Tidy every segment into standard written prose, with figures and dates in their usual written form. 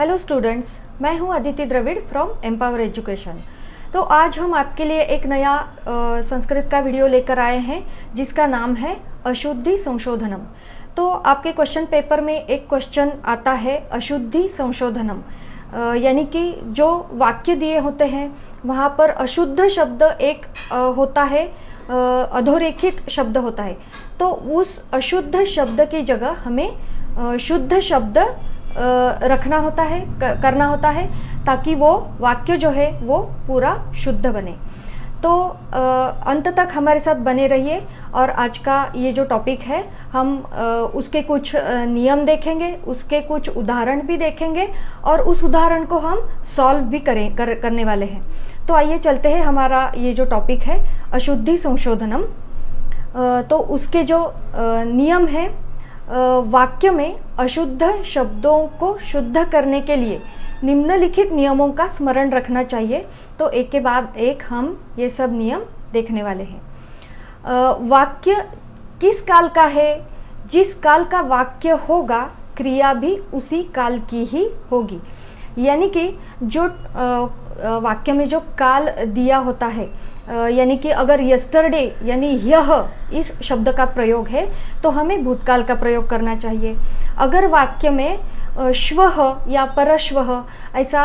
Hello students, मैं हूं Aditi Dravid from Empower Education. तो आज हम आपके लिए एक नया संस्कृत का वीडियो लेकर आए हैं जिसका नाम है अशुद्धि संशोधनम। तो आपके क्वेश्चन पेपर में एक क्वेश्चन आता है अशुद्धि संशोधनम, यानी कि जो वाक्य दिए होते हैं वहाँ पर अशुद्ध शब्द एक होता है, अधोरेखित शब्द होता है। तो उस अशुद्ध शब्द की जगह हमें शुद्ध शब्द रखना होता है, करना होता है, ताकि वो वाक्य जो है वो पूरा शुद्ध बने। तो अंत तक हमारे साथ बने रहिए और आज का ये जो टॉपिक है हम उसके कुछ नियम देखेंगे, उसके कुछ उदाहरण भी देखेंगे और उस उदाहरण को हम सॉल्व भी करने वाले हैं। तो आइए चलते हैं, हमारा ये जो टॉपिक है अशुद्धि संशोधनम। तो उसके जो नियम हैं, वाक्य में अशुद्ध शब्दों को शुद्ध करने के लिए निम्नलिखित नियमों का स्मरण रखना चाहिए। तो एक के बाद एक हम ये सब नियम देखने वाले हैं। वाक्य किस काल का है? जिस काल का वाक्य होगा क्रिया भी उसी काल की ही होगी। यानी कि जो वाक्य में जो काल दिया होता है, यानी कि अगर यस्टरडे यानी यह इस शब्द का प्रयोग है तो हमें भूतकाल का प्रयोग करना चाहिए। अगर वाक्य में श्वः या परश्वः ऐसा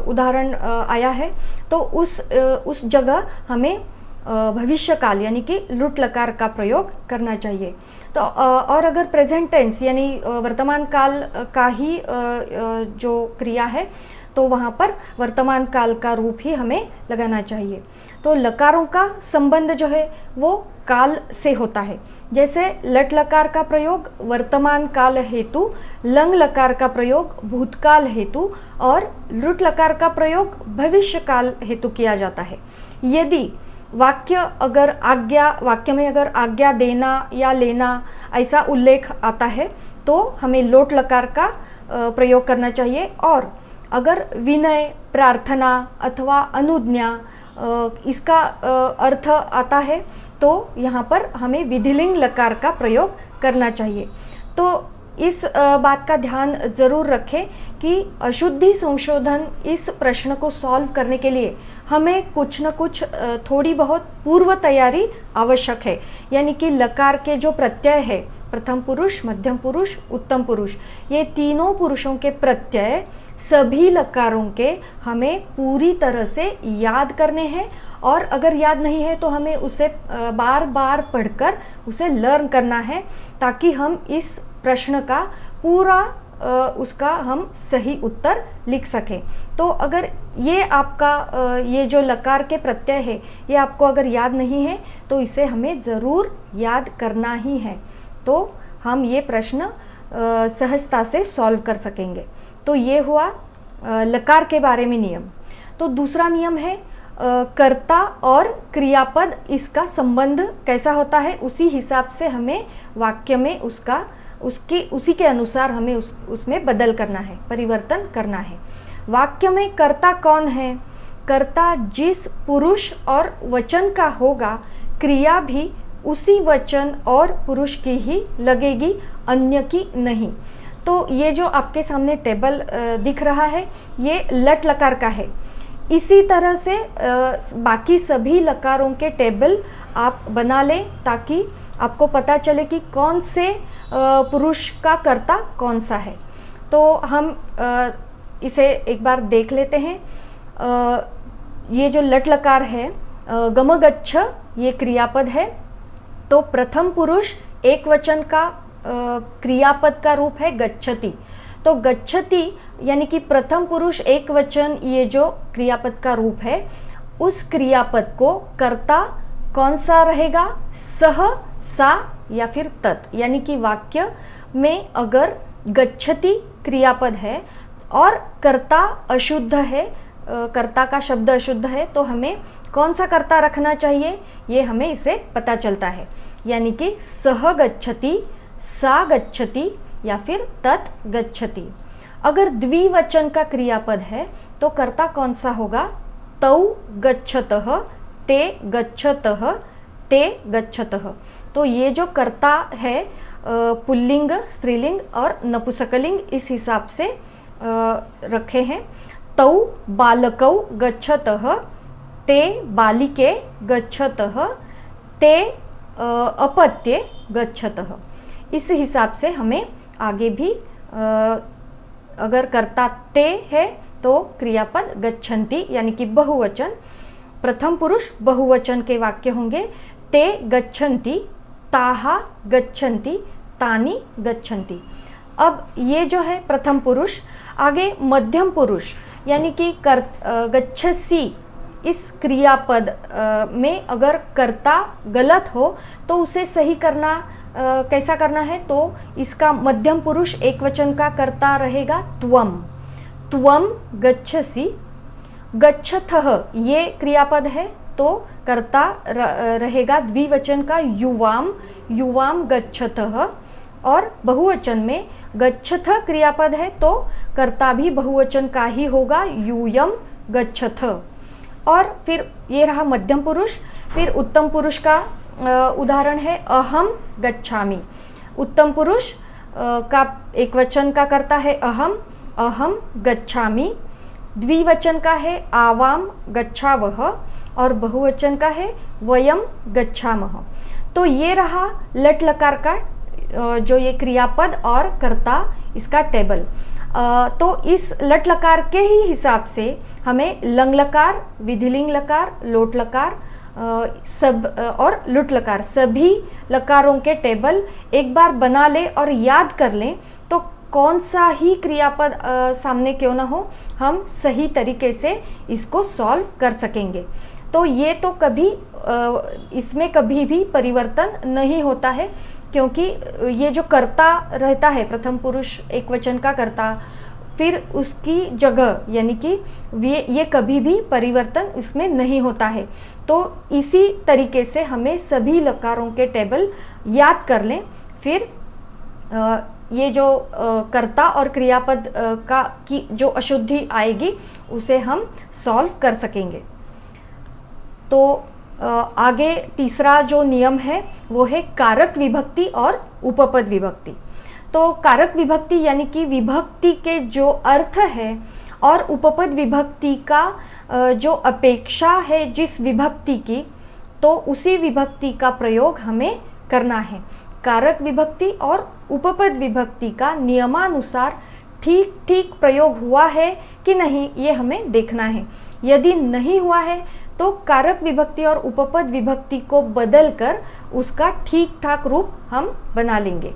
उदाहरण आया है तो उस जगह हमें भविष्यकाल यानी कि लुट लकार का प्रयोग करना चाहिए। तो और अगर प्रेजेंट टेंस यानी वर्तमान काल का ही जो क्रिया है तो वहाँ पर वर्तमान काल का रूप ही हमें लगाना चाहिए। तो लकारों का संबंध जो है वो काल से होता है। जैसे लट लकार का प्रयोग वर्तमान काल हेतु, लंग लकार का प्रयोग भूतकाल हेतु और लुट लकार का प्रयोग भविष्य काल हेतु किया जाता है। यदि वाक्य में अगर आज्ञा देना या लेना ऐसा उल्लेख आता है तो हमें लोट लकार का प्रयोग करना चाहिए। और अगर विनय, प्रार्थना अथवा अनुज्ञा इसका अर्थ आता है तो यहाँ पर हमें विधिलिंग लकार का प्रयोग करना चाहिए। तो इस बात का ध्यान ज़रूर रखें कि अशुद्धि संशोधन इस प्रश्न को सॉल्व करने के लिए हमें कुछ न कुछ थोड़ी बहुत पूर्व तैयारी आवश्यक है। यानी कि लकार के जो प्रत्यय है, प्रथम पुरुष, मध्यम पुरुष, उत्तम पुरुष, ये तीनों पुरुषों के प्रत्यय सभी लकारों के हमें पूरी तरह से याद करने हैं। और अगर याद नहीं है तो हमें उसे बार बार पढ़कर उसे लर्न करना है, ताकि हम इस प्रश्न का पूरा उसका हम सही उत्तर लिख सकें। तो अगर ये आपका ये जो लकार के प्रत्यय है ये आपको अगर याद नहीं है तो इसे हमें ज़रूर याद करना ही है, तो हम ये प्रश्न सहजता से सॉल्व कर सकेंगे। तो ये हुआ लकार के बारे में नियम। तो दूसरा नियम है कर्ता और क्रियापद, इसका संबंध कैसा होता है उसी हिसाब से हमें वाक्य में उसी के अनुसार हमें उसमें बदल करना है, परिवर्तन करना है। वाक्य में कर्ता कौन है? कर्ता जिस पुरुष और वचन का होगा क्रिया भी उसी वचन और पुरुष की ही लगेगी, अन्य की नहीं। तो ये जो आपके सामने टेबल दिख रहा है ये लट लकार का है। इसी तरह से बाकी सभी लकारों के टेबल आप बना लें ताकि आपको पता चले कि कौन से पुरुष का कर्ता कौन सा है। तो हम इसे एक बार देख लेते हैं। ये जो लट लकार है, गमगच्छ ये क्रियापद है। तो प्रथम पुरुष एक वचन का क्रियापद का रूप है गच्छति। तो गच्छति यानी कि प्रथम पुरुष एक वचन ये जो क्रियापद का रूप है, उस क्रियापद को कर्ता कौन सा रहेगा? सह, सा या फिर तत्। यानी कि वाक्य में अगर गच्छति क्रियापद है और कर्ता अशुद्ध है, कर्ता का शब्द अशुद्ध है, तो हमें कौन सा कर्ता रखना चाहिए ये हमें इसे पता चलता है। यानी कि सह गच्छति, सा गच्छति या फिर तत् गच्छति। अगर द्विवचन का क्रियापद है तो कर्ता कौन सा होगा? तौ गच्छतः, ते गच्छतः, ते गच्छतः। तो ये जो कर्ता है पुल्लिंग, स्त्रीलिंग और नपुंसकलिंग इस हिसाब से रखे हैं। तौ बालकौ गच्छतः, ते बालिके गच्छतः, ते अपत्ये गच्छतः। इस हिसाब से हमें आगे भी अगर कर्ता ते है तो क्रियापद गच्छन्ति यानी कि बहुवचन, प्रथम पुरुष बहुवचन के वाक्य होंगे। ते गच्छन्ति, ताहा गच्छन्ति, तानी गच्छन्ति। अब ये जो है प्रथम पुरुष। आगे मध्यम पुरुष यानी कि गच्छसि, इस क्रियापद में अगर कर्ता गलत हो तो उसे सही करना कैसा करना है, तो इसका मध्यम पुरुष एक वचन का कर्ता रहेगा त्वम। त्वम गच्छसि, गच्छथः ये क्रियापद है तो कर्ता रहेगा द्विवचन का युवाम, युवाम गच्छतः। और बहुवचन में गच्छथ क्रियापद है तो कर्ता भी बहुवचन का ही होगा, यूयम गच्छथ। और फिर ये रहा मध्यम पुरुष। फिर उत्तम पुरुष का उदाहरण है अहम गच्छामि। उत्तम पुरुष का एक वचन का कर्ता है अहम, अहम गच्छामि। द्विवचन का है आवाम गच्छावह और बहुवचन का है वयम गच्छामः। तो ये रहा लट लकार का जो ये क्रियापद और कर्ता इसका टेबल। तो इस लट लकार के ही हिसाब से हमें लंग लकार, विधिलिंग लकार, लोट लकार सब और लुट लकार सभी लकारों के टेबल एक बार बना ले और याद कर लें तो कौन सा ही क्रियापद सामने क्यों ना हो, हम सही तरीके से इसको सॉल्व कर सकेंगे। तो ये तो कभी इसमें कभी भी परिवर्तन नहीं होता है, क्योंकि ये जो कर्ता रहता है प्रथम पुरुष एक वचन का कर्ता, फिर उसकी जगह यानी कि ये कभी भी परिवर्तन इसमें नहीं होता है। तो इसी तरीके से हमें सभी लकारों के टेबल याद कर लें, फिर ये जो कर्ता और क्रियापद का की जो अशुद्धि आएगी उसे हम सॉल्व कर सकेंगे। तो आगे तीसरा जो नियम है वो है कारक विभक्ति और उपपद विभक्ति। तो कारक विभक्ति यानी कि विभक्ति के जो अर्थ है और उपपद विभक्ति का जो अपेक्षा है जिस विभक्ति की, तो उसी विभक्ति का प्रयोग हमें करना है। कारक विभक्ति और उपपद विभक्ति का नियमानुसार ठीक ठीक प्रयोग हुआ है कि नहीं, ये हमें देखना है। यदि नहीं हुआ है तो कारक विभक्ति और उपपद विभक्ति को बदलकर उसका ठीक ठाक रूप हम बना लेंगे।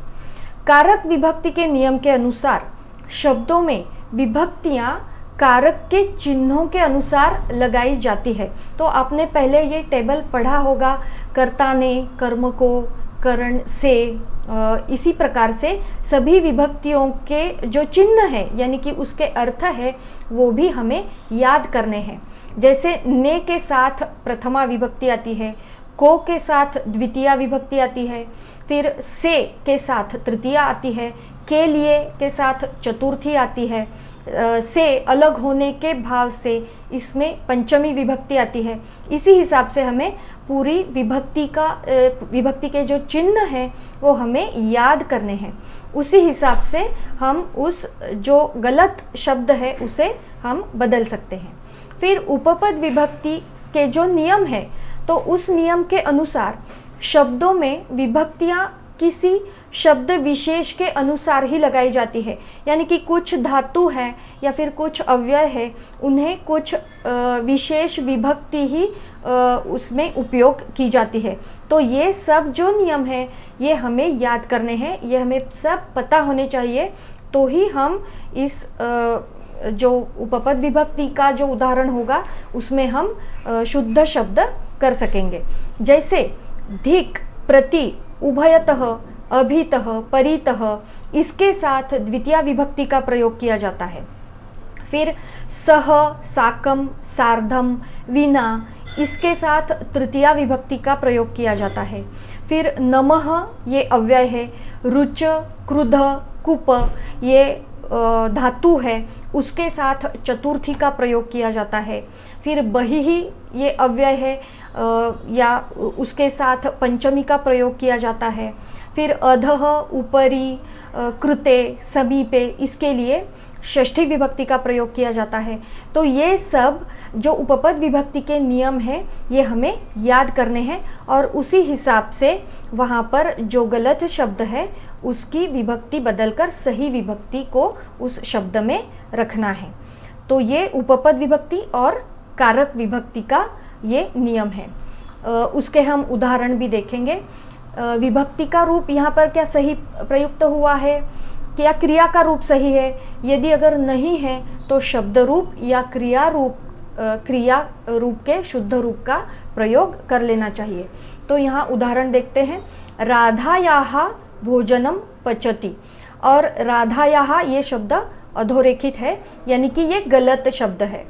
कारक विभक्ति के नियम के अनुसार शब्दों में विभक्तियां कारक के चिन्हों के अनुसार लगाई जाती है। तो आपने पहले ये टेबल पढ़ा होगा, कर्ता ने, कर्म को, करण से, इसी प्रकार से सभी विभक्तियों के जो चिन्ह है यानी कि उसके अर्थ है वो भी हमें याद करने हैं। जैसे ने के साथ प्रथमा विभक्ति आती है, को के साथ द्वितीया विभक्ति आती है, फिर से के साथ तृतीया आती है, के लिए के साथ चतुर्थी आती है, से अलग होने के भाव से इसमें पंचमी विभक्ति आती है। इसी हिसाब से हमें पूरी विभक्ति के जो चिन्ह हैं वो हमें याद करने हैं। उसी हिसाब से हम उस जो गलत शब्द है उसे हम बदल सकते हैं। फिर उपपद विभक्ति के जो नियम है तो उस नियम के अनुसार शब्दों में विभक्तियां किसी शब्द विशेष के अनुसार ही लगाई जाती है। यानी कि कुछ धातु है या फिर कुछ अव्यय है, उन्हें कुछ विशेष विभक्ति ही उसमें उपयोग की जाती है। तो ये सब जो नियम है ये हमें याद करने हैं, ये हमें सब पता होने चाहिए, तो ही हम इस जो उपपद विभक्ति का जो उदाहरण होगा उसमें हम शुद्ध शब्द कर सकेंगे। जैसे धिक, प्रति, उभयतः, अभितः, परितः, इसके साथ द्वितीया विभक्ति का प्रयोग किया जाता है। फिर सह, साकम, सार्धम, विना, इसके साथ तृतीया विभक्ति का प्रयोग किया जाता है। फिर नमः ये अव्यय है, रुच, क्रुध, कुप ये धातु है, उसके साथ चतुर्थी का प्रयोग किया जाता है। फिर बहिः ये अव्यय है या उसके साथ पंचमी का प्रयोग किया जाता है। फिर अधः, ऊपरी, कृते, समीपे, इसके लिए षष्ठी विभक्ति का प्रयोग किया जाता है। तो ये सब जो उपपद विभक्ति के नियम हैं ये हमें याद करने हैं और उसी हिसाब से वहाँ पर जो गलत शब्द है उसकी विभक्ति बदलकर सही विभक्ति को उस शब्द में रखना है। तो ये उपपद विभक्ति और कारक विभक्ति का ये नियम है। उसके हम उदाहरण भी देखेंगे। विभक्ति का रूप यहाँ पर क्या सही प्रयुक्त हुआ है, क्या क्रिया का रूप सही है, यदि अगर नहीं है तो शब्द रूप या क्रिया रूप के शुद्ध रूप का प्रयोग कर लेना चाहिए। तो यहाँ उदाहरण देखते हैं। राधायाः भोजनम पचति, और राधायाः ये शब्द अधोरेखित है यानी कि ये गलत शब्द है।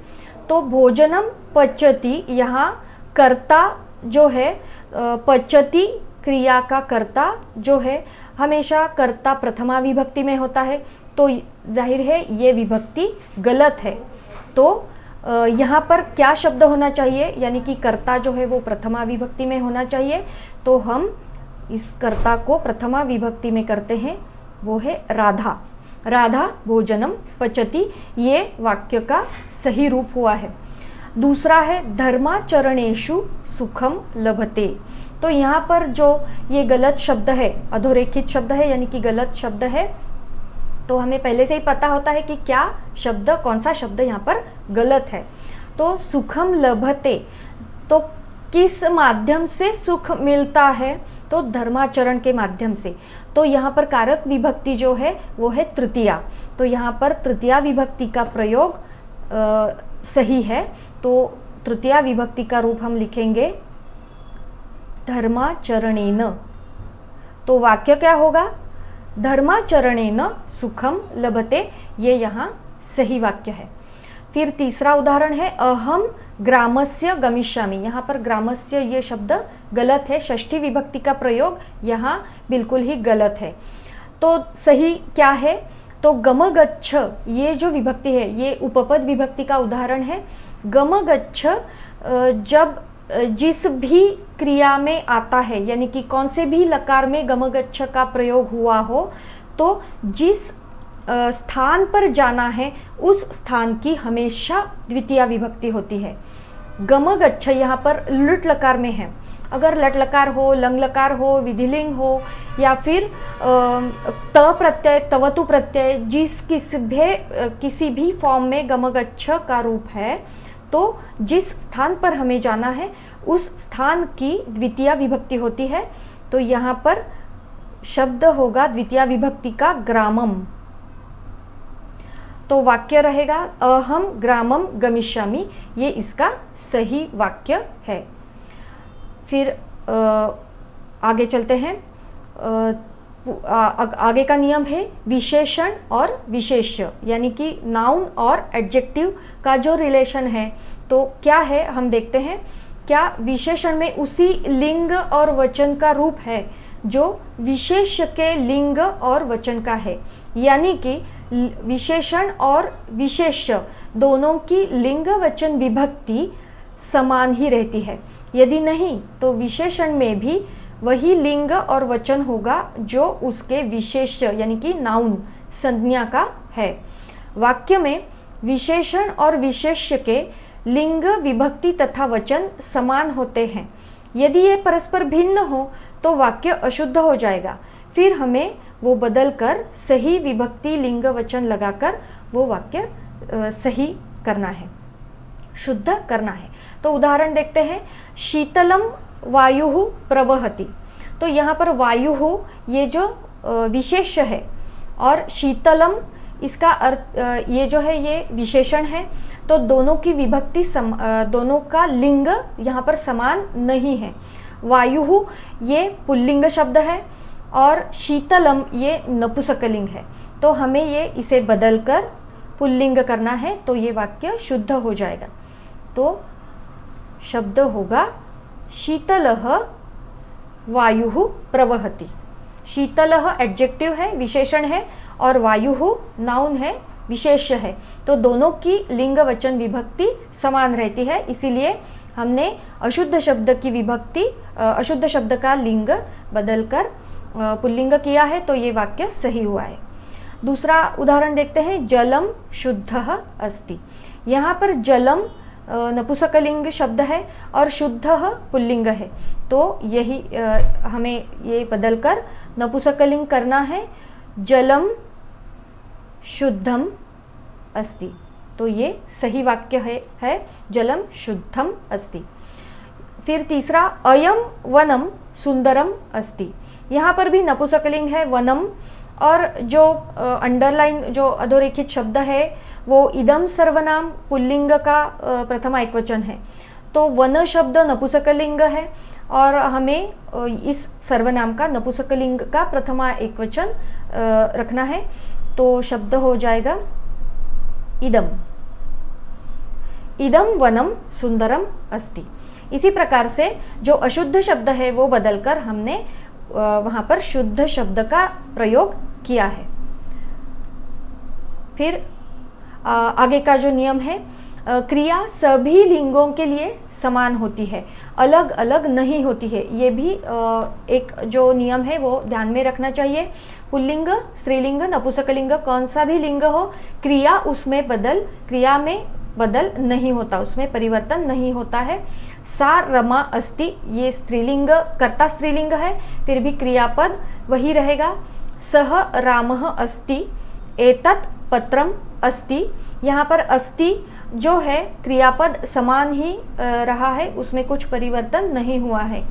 तो भोजनम पचति, यहाँ कर्ता जो है पचति क्रिया का कर्ता जो है हमेशा कर्ता प्रथमा विभक्ति में होता है, तो जाहिर है ये विभक्ति गलत है। तो यहाँ पर क्या शब्द होना चाहिए, यानी कि कर्ता जो है वो प्रथमा विभक्ति में होना चाहिए। तो हम इस कर्ता को प्रथमा विभक्ति में करते हैं, वो है राधा। राधा भोजनम पचति, ये वाक्य का सही रूप हुआ है। दूसरा है धर्माचरणेषु सुखम लभते। तो यहाँ पर जो ये गलत शब्द है, अधोरेखित शब्द है यानी कि गलत शब्द है, तो हमें पहले से ही पता होता है कि क्या शब्द, कौन सा शब्द यहाँ पर गलत है। तो सुखम लभते, तो किस माध्यम से सुख मिलता है, तो धर्माचरण के माध्यम से। तो यहाँ पर कारक विभक्ति जो है वो है तृतीया, तो यहाँ पर तृतीया विभक्ति का प्रयोग सही है। तो तृतीया विभक्ति का रूप हम लिखेंगे धर्माचरणेन। तो वाक्य क्या होगा, धर्माचरणेन सुखम लभते, ये यहाँ सही वाक्य है। फिर तीसरा उदाहरण है अहम ग्रामस्य गमिष्यामि। यहाँ पर ग्रामस्य ये शब्द गलत है, षष्ठी विभक्ति का प्रयोग यहाँ बिल्कुल ही गलत है। तो सही क्या है, तो गमगच्छ ये जो विभक्ति है ये उपपद विभक्ति का उदाहरण है। गमगच्छ जब जिस भी क्रिया में आता है, यानी कि कौन से भी लकार में गमगच्छ का प्रयोग हुआ हो, तो जिस स्थान पर जाना है उस स्थान की हमेशा द्वितीय विभक्ति होती है। गमगच्छ यहाँ पर लुट लकार में है, अगर लट लकार हो, लंग लकार हो, विधिलिंग हो या फिर त प्रत्यय, तवतु प्रत्यय, किसी भी फॉर्म में गमगच्छ का रूप है, तो जिस स्थान पर हमें जाना है उस स्थान की द्वितीय विभक्ति होती है। तो यहाँ पर शब्द होगा द्वितीय विभक्ति का ग्रामम। तो वाक्य रहेगा अहम ग्रामम गमिष्यामि, ये इसका सही वाक्य है। फिर आगे चलते हैं। आगे का नियम है विशेषण और विशेष्य, यानी कि नाउन और एडजेक्टिव का जो रिलेशन है तो क्या है हम देखते हैं। क्या विशेषण में उसी लिंग और वचन का रूप है जो विशेष्य के लिंग और वचन का है, यानी कि विशेषण और विशेष्य दोनों की लिंग वचन विभक्ति समान ही रहती है। यदि नहीं तो विशेषण में भी वही लिंग और वचन होगा जो उसके विशेष्य यानी कि नाउन संज्ञा का है। वाक्य में विशेषण और विशेष्य के लिंग विभक्ति तथा वचन समान होते हैं। यदि ये परस्पर भिन्न हो तो वाक्य अशुद्ध हो जाएगा। फिर हमें वो बदलकर सही विभक्ति लिंग वचन लगाकर वो वाक्य सही करना है, शुद्ध करना है। तो उदाहरण देखते हैं। शीतलम वायुः प्रवहति। तो यहाँ पर वायुः ये जो विशेष्य है और शीतलम इसका अर्थ ये जो है ये विशेषण है। तो दोनों की विभक्ति दोनों का लिंग यहाँ पर समान नहीं है। वायुः ये पुल्लिंग शब्द है और शीतलम ये नपुंसकलिंग है। तो हमें ये इसे बदलकर पुल्लिंग करना है, तो ये वाक्य शुद्ध हो जाएगा। तो शब्द होगा शीतलः वायुः प्रवहति। शीतलः एडजेक्टिव है, विशेषण है, और वायुः नाउन है, विशेष्य है। तो दोनों की लिंग वचन विभक्ति समान रहती है, इसीलिए हमने अशुद्ध शब्द की विभक्ति, अशुद्ध शब्द का लिंग बदलकर पुल्लिंग किया है तो ये वाक्य सही हुआ है। दूसरा उदाहरण देखते हैं, जलम शुद्धः अस्ति। यहाँ पर जलम नपुंसकलिंग शब्द है और शुद्धः पुल्लिंग है, तो यही हमें ये बदलकर नपुंसकलिंग करना है, जलम शुद्धम अस्ति। तो ये सही वाक्य है जलम शुद्धम अस्ति। फिर तीसरा, अयम वनम सुंदरम अस्ति। यहाँ पर भी नपुंसकलिंग है वनम, और जो अंडरलाइन जो अधोरेखित शब्द है वो इदम सर्वनाम पुल्लिंग का प्रथमा एकवचन है। तो वन शब्द नपुंसकलिंग है और हमें इस सर्वनाम का नपुंसकलिंग का प्रथमा एकवचन रखना है। तो शब्द हो जाएगा इदम, इदम वनम सुंदरम अस्ति। इसी प्रकार से जो अशुद्ध शब्द है वो बदलकर हमने वहाँ पर शुद्ध शब्द का प्रयोग किया है। फिर आगे का जो नियम है, क्रिया सभी लिंगों के लिए समान होती है, अलग अलग नहीं होती है। ये भी एक जो नियम है वो ध्यान में रखना चाहिए। पुल्लिंग, स्त्रीलिंग, नपुंसकलिंग, कौन सा भी लिंग हो, क्रिया में बदल नहीं होता, उसमें परिवर्तन नहीं होता है। सा रमा अस्ति, ये स्त्रीलिंग, कर्ता स्त्रीलिंग है, फिर भी क्रियापद वही रहेगा। सह रामः अस्ति, एतत् पत्रम अस्ति। यहाँ पर अस्ति जो है क्रियापद समान ही रहा है, उसमें कुछ परिवर्तन नहीं हुआ है,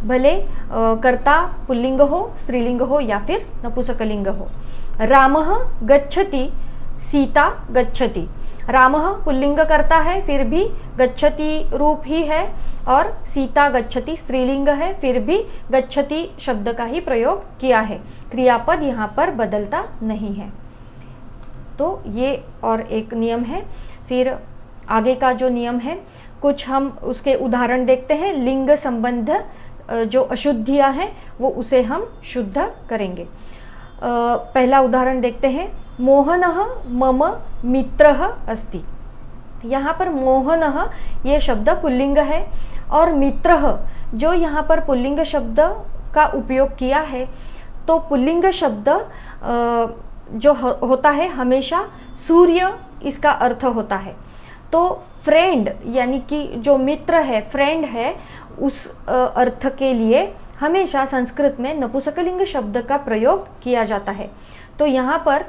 भले कर्ता पुल्लिंग हो, स्त्रीलिंग हो या फिर नपुंसकलिंग हो। रामः गच्छति, सीता गच्छति। रामः पुल्लिंग करता है, फिर भी गच्छति रूप ही है, और सीता गच्छति स्त्रीलिंग है, फिर भी गच्छति शब्द का ही प्रयोग किया है, क्रियापद यहाँ पर बदलता नहीं है। तो ये और एक नियम है। फिर आगे का जो नियम है, कुछ हम उसके उदाहरण देखते हैं। लिंग संबंध जो अशुद्धियाँ हैं वो उसे हम शुद्ध करेंगे। पहला उदाहरण देखते हैं, मोहनः मम मित्रः अस्ति। यहाँ पर मोहनः ये शब्द पुल्लिंग है, और मित्रः जो यहाँ पर पुल्लिंग शब्द का उपयोग किया है, तो पुल्लिंग शब्द जो होता है हमेशा सूर्य इसका अर्थ होता है। तो फ्रेंड यानी कि जो मित्र है, फ्रेंड है, उस अर्थ के लिए हमेशा संस्कृत में नपुंसकलिंग शब्द का प्रयोग किया जाता है। तो यहाँ पर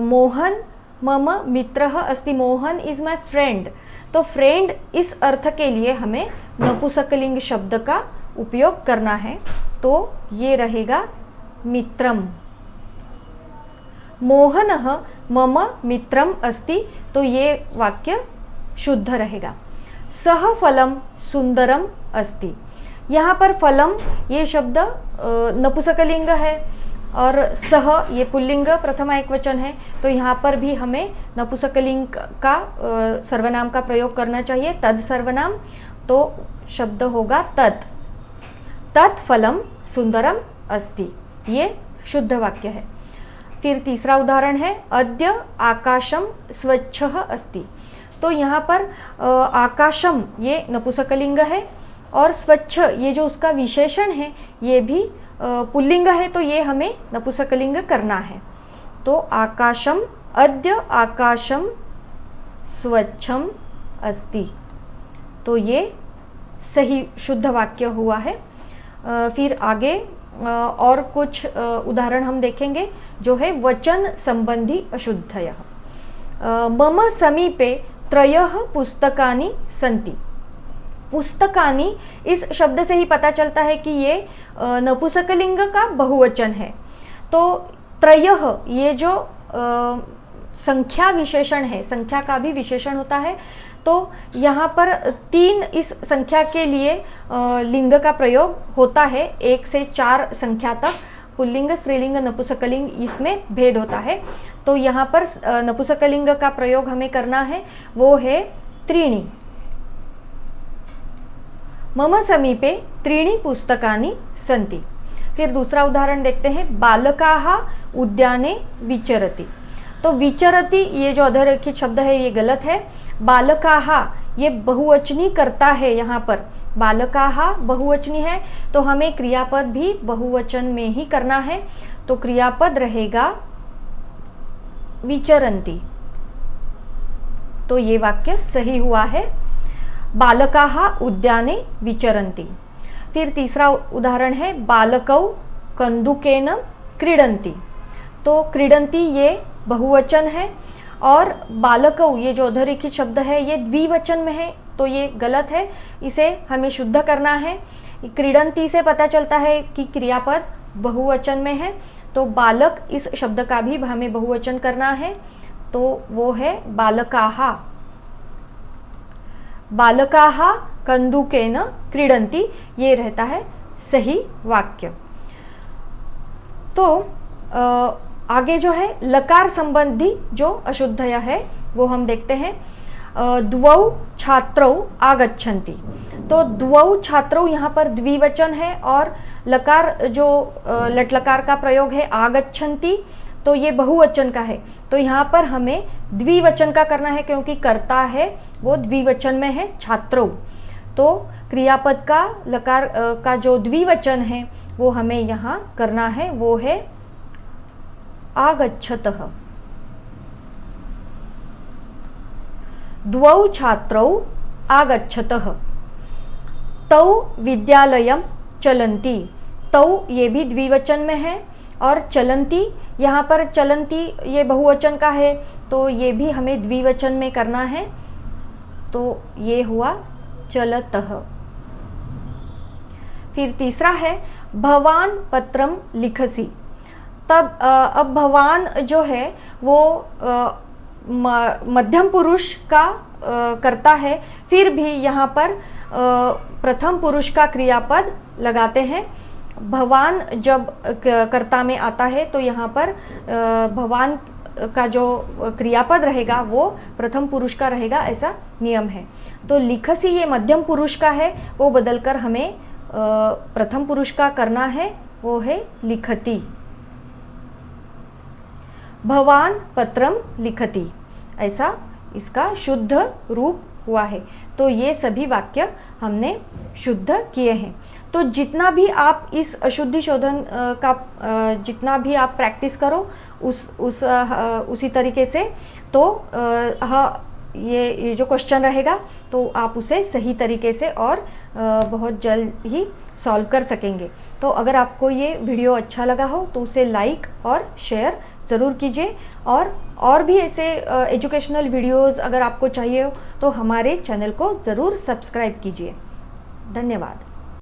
मोहन मम मित्रः अस्ति, मोहन इज माय फ्रेंड, तो फ्रेंड इस अर्थ के लिए हमें नपुंसकलिंग शब्द का उपयोग करना है। तो ये रहेगा मित्रम। मोहनः मम मित्रम अस्ति, तो ये वाक्य शुद्ध रहेगा। सह फलम सुंदरम अस्ति। यहाँ पर फलम ये शब्द नपुंसकलिंग है, और सह ये पुल्लिंग प्रथमा एकवचन है, तो यहाँ पर भी हमें नपुंसकलिंग का सर्वनाम का प्रयोग करना चाहिए, तद सर्वनाम। तो शब्द होगा तत्, तत् फलम सुंदरम अस्ति, ये शुद्ध वाक्य है। फिर तीसरा उदाहरण है, अद्य आकाशम स्वच्छः अस्ति। तो यहाँ पर आकाशम ये नपुंसकलिंग है, और स्वच्छ ये जो उसका विशेषण है ये भी पुल्लिंग है, तो ये हमें नपुंसकलिंग करना है। तो आकाशम, अद्य आकाशम स्वच्छम अस्ति, तो ये सही शुद्ध वाक्य हुआ है। फिर आगे और कुछ उदाहरण हम देखेंगे जो है वचन संबंधी अशुद्धयः। मम समीपे त्रयः पुस्तकानि सन्ति। पुस्तकानि इस शब्द से ही पता चलता है कि ये नपुंसकलिंग का बहुवचन है। तो त्रयः ये जो संख्या विशेषण है, संख्या का भी विशेषण होता है, तो यहाँ पर 3 इस संख्या के लिए लिंग का प्रयोग होता है। 1 से 4 संख्या तक पुल्लिंग, स्त्रीलिंग, नपुंसकलिंग इसमें भेद होता है। तो यहाँ पर नपुंसकलिंग का प्रयोग हमें करना है, वो है त्रीणि। मम समीपे त्रीणि पुस्तकानि सन्ति। फिर दूसरा उदाहरण देखते हैं, बालकाः उद्याने विचरति। तो विचरति ये जो अधोरेखित शब्द है ये गलत है। बालकाः ये बहुवचनी करता है, यहाँ पर बालकाः बहुवचनी है तो हमें क्रियापद भी बहुवचन में ही करना है। तो क्रियापद रहेगा विचरन्ति। तो ये वाक्य सही हुआ है, बालकाः उद्याने विचरन्ति। फिर तीसरा उदाहरण है बालकौ कन्दुकेन क्रीडन्ति। तो क्रीडन्ति ये बहुवचन है और बालकौ ये जो अधोरेखित शब्द है ये द्विवचन में है, तो ये गलत है, इसे हमें शुद्ध करना है। क्रीडन्ति से पता चलता है कि क्रियापद बहुवचन में है, तो बालक इस शब्द का भी हमें बहुवचन करना है, तो वो है बालकाः। बालकाः कन्दुकेन क्रीडन्ति, ये रहता है सही वाक्य। तो आगे जो है लकार संबंधी जो अशुद्धय है वो हम देखते हैं। द्वौ छात्रौ आगच्छन्ति। तो द्वौ छात्रौ यहाँ पर द्विवचन है और लकार जो लट लकार का प्रयोग है आगच्छन्ति, तो ये बहुवचन का है, तो यहाँ पर हमें द्विवचन का करना है क्योंकि कर्ता है वो द्विवचन में है छात्रौ। तो क्रियापद का लकार का जो द्विवचन है वो हमें यहाँ करना है, वो है आगच्छतः। द्वौ छात्रौ आगच्छतः। तौ विद्यालयं चलन्ति। तौ ये भी द्विवचन में है और चलन्ति, यहाँ पर चलन्ति ये बहुवचन का है, तो ये भी हमें द्विवचन में करना है, तो ये हुआ चलतः। फिर तीसरा है भवान पत्रम लिखसि। तब अब भवान जो है वो मध्यम पुरुष का करता है, फिर भी यहाँ पर प्रथम पुरुष का क्रियापद लगाते हैं। भवान जब कर्ता में आता है तो यहाँ पर भवान का जो क्रियापद रहेगा वो प्रथम पुरुष का रहेगा, ऐसा नियम है। तो लिखसि ये मध्यम पुरुष का है, वो बदलकर हमें प्रथम पुरुष का करना है, वो है लिखति। भवान पत्रम लिखति, ऐसा इसका शुद्ध रूप हुआ है। तो ये सभी वाक्य हमने शुद्ध किए हैं। तो जितना भी आप इस अशुद्धि शोधन का जितना भी आप प्रैक्टिस करो उसी तरीके से, तो ये जो क्वेश्चन रहेगा तो आप उसे सही तरीके से और बहुत जल्द ही सॉल्व कर सकेंगे। तो अगर आपको ये वीडियो अच्छा लगा हो तो उसे लाइक और शेयर ज़रूर कीजिए, और भी ऐसे एजुकेशनल वीडियोज़ अगर आपको चाहिए हो तो हमारे चैनल को ज़रूर सब्सक्राइब कीजिए। धन्यवाद।